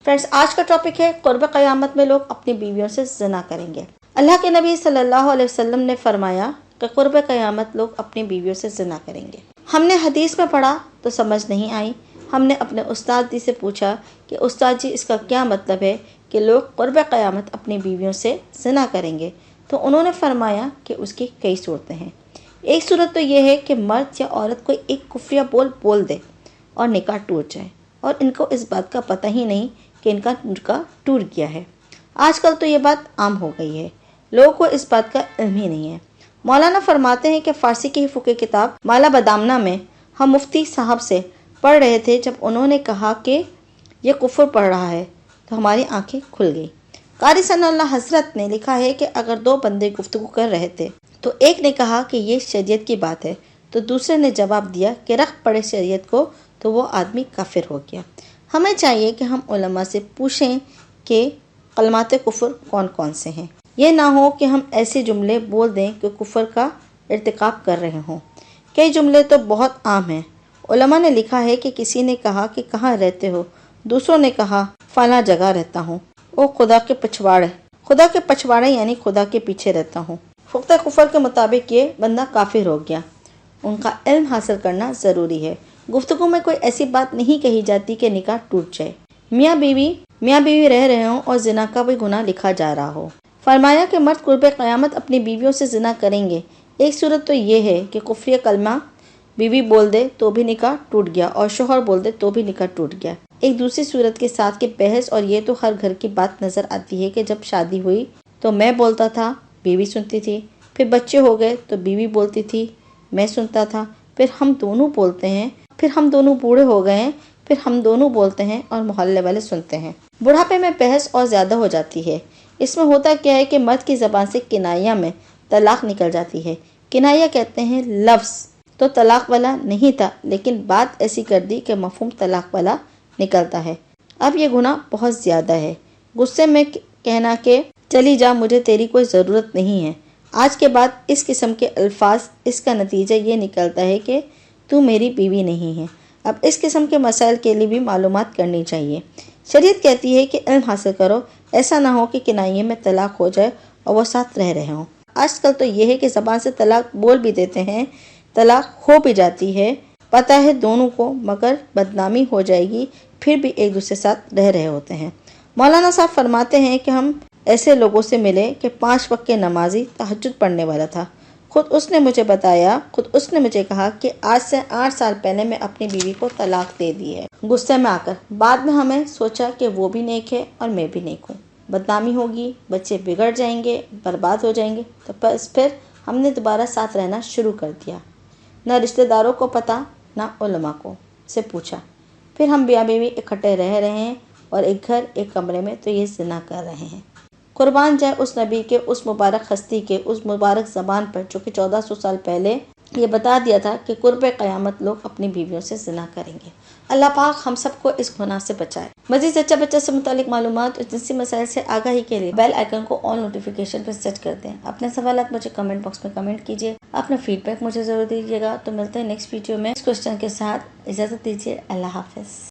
Friends, आज का topic है क़ुर्ब क़यामत में लोग अपनी बीवियों से ज़िना करेंगे। अल्लाह के नबी सल्लल्लाहु अलैहि वसल्लम ने फरमाया कि क़ुर्ब क़यामत लोग अपनी बीवियों से ज़िना करेंगे। हमने हदीस में पढ़ा तो समझ नहीं आई। हमने अपने उस्ताद जी से पूछा कि उस्ताद जी, इसका क्या मतलब है कि लोग क़ुर्ब क़यामत अपनी बीवियों से ज़िना करेंगे? तो उन्होंने फरमाया कि उसकी कई सूरतें हैं। एक सूरत तो यह है कि मर्द या औरत कोई एक कुफ्रिया बोल दे और निकाह टूट जाए और इनको इस बात का पता ही नहीं कि इनका निकाह टूट गया है। आजकल तो ये बात आम हो गई है, लोगों को इस बात का इल्म ही नहीं है। मौलाना फरमाते हैं कि फ़ारसी की फ़िक़्ह किताब माला बदामना में हम मुफ्ती साहब से पढ़ रहे थे। जब उन्होंने कहा कि ये कुफ्र पढ़ रहा है तो हमारी आंखें खुल गई। कारी सनअल्लाह हज़रत ने लिखा है कि अगर दो बंदे गुफ्तगू कर रहे थे तो एक ने कहा कि ये शरीयत की बात है, तो दूसरे ने जवाब दिया कि रख पड़े शरीयत को, तो वो आदमी काफिर हो गया। हमें चाहिए कि हम उलमा से पूछें कि कलमात कुफ्र कौन कौन से हैं। ये ना हो कि हम ऐसे जुमले बोल दें कि कुफ्र का इर्तिकाब कर रहे हों। कई जुमले तो बहुत आम हैं। उलमा ने लिखा है कि किसी ने कहा कि कहाँ रहते हो, दूसरों ने कहा फला जगह रहता हूँ। ओ खुदा के पछवाड़े यानी खुदा के पीछे रहता हूँ। पुख्ता कुफ्र के मुताबिक ये बंदा काफिर हो गया। उनका इल्म हासिल करना ज़रूरी है। गुफ्तगू में कोई ऐसी बात नहीं कही जाती कि निकाह टूट जाए। मियाँ बीवी रह रहे हों और जिना का भी गुनाह लिखा जा रहा हो। फरमाया कि मर्द क़ुर्ब क़यामत अपनी बीवियों से जिना करेंगे। एक सूरत तो ये है कि कुफ्रिया कलमा बीवी बोल दे तो भी निकाह टूट गया और शोहर बोल दे तो भी निकाह टूट गया। एक दूसरी सूरत के साथ की बहस, और ये तो हर घर की बात नज़र आती है कि जब शादी हुई तो मैं बोलता था, बीवी सुनती थी, फिर बच्चे हो गए तो बीवी बोलती थी, मैं सुनता था, फिर हम दोनों बोलते हैं, फिर हम दोनों बूढ़े हो गए हैं, फिर हम दोनों बोलते हैं और मोहल्ले वाले सुनते हैं। बुढ़ापे में बहस और ज़्यादा हो जाती है। इसमें होता क्या है कि मर्द की ज़बान से किनाया में तलाक निकल जाती है। किनाया कहते हैं लफ्ज़ तो तलाक वाला नहीं था, लेकिन बात ऐसी कर दी कि मफ़हूम तलाक वाला निकलता है। अब ये गुनाह बहुत ज़्यादा है। गुस्से में कहना कि चली जा, मुझे तेरी कोई ज़रूरत नहीं है। आज के बाद इस किस्म के अल्फाज, इसका नतीजा ये निकलता है कि तू मेरी बीवी नहीं है। अब इस किस्म के मसाइल के लिए भी मालूमात करनी चाहिए। शरीयत कहती है कि इल्म हासिल करो, ऐसा ना हो कि किनाये में तलाक हो जाए और वो साथ रह रहे हों। आजकल तो ये है कि ज़बान से तलाक बोल भी देते हैं, तलाक हो भी जाती है, पता है दोनों को, मगर बदनामी हो जाएगी, फिर भी एक दूसरे साथ रह रहे होते हैं। मौलाना साहब फरमाते हैं कि हम ऐसे लोगों से मिले कि 5 वक्त के नमाजी, तहज्जुद पढ़ने वाला था। खुद उसने मुझे कहा कि आज से 8 साल पहले मैं अपनी बीवी को तलाक दे दी है, गुस्से में आकर। बाद में हमें सोचा कि वो भी नेक है और मैं भी नेक हूँ, बदनामी होगी, बच्चे बिगड़ जाएंगे, बर्बाद हो जाएंगे। तो बस फिर हमने दोबारा साथ रहना शुरू कर दिया। न रिश्तेदारों को पता, न उलमा को से पूछा। फिर हम मियाँ बीवी इकट्ठे रह रहे हैं और एक घर एक कमरे में, तो ये ज़िना कर रहे हैं। कुर्बान जाए उस नबी के, उस मुबारक हस्ती के, उस मुबारक ज़बान पर जो कि 1400 साल पहले ये बता दिया था कि क़ुर्ब क़यामत लोग अपनी बीवियों से ज़िना करेंगे। अल्लाह पाक हम सबको इस गुनाह से बचाए। मज़ीद सच्चा बच्चा से मुतालिक मालूमात और जिनसी मसाइल से आगाही के लिए बेल आइकन को ऑल नोटिफिकेशन पर सेट कर दें। अपने सवालात मुझे कमेंट बॉक्स में कमेंट कीजिए, अपना फीडबैक मुझे ज़रूर दीजिएगा। तो मिलते हैं नेक्स्ट वीडियो में इस क्वेश्चन के साथ। इजाज़त दीजिए, अल्लाह हाफ़िज़।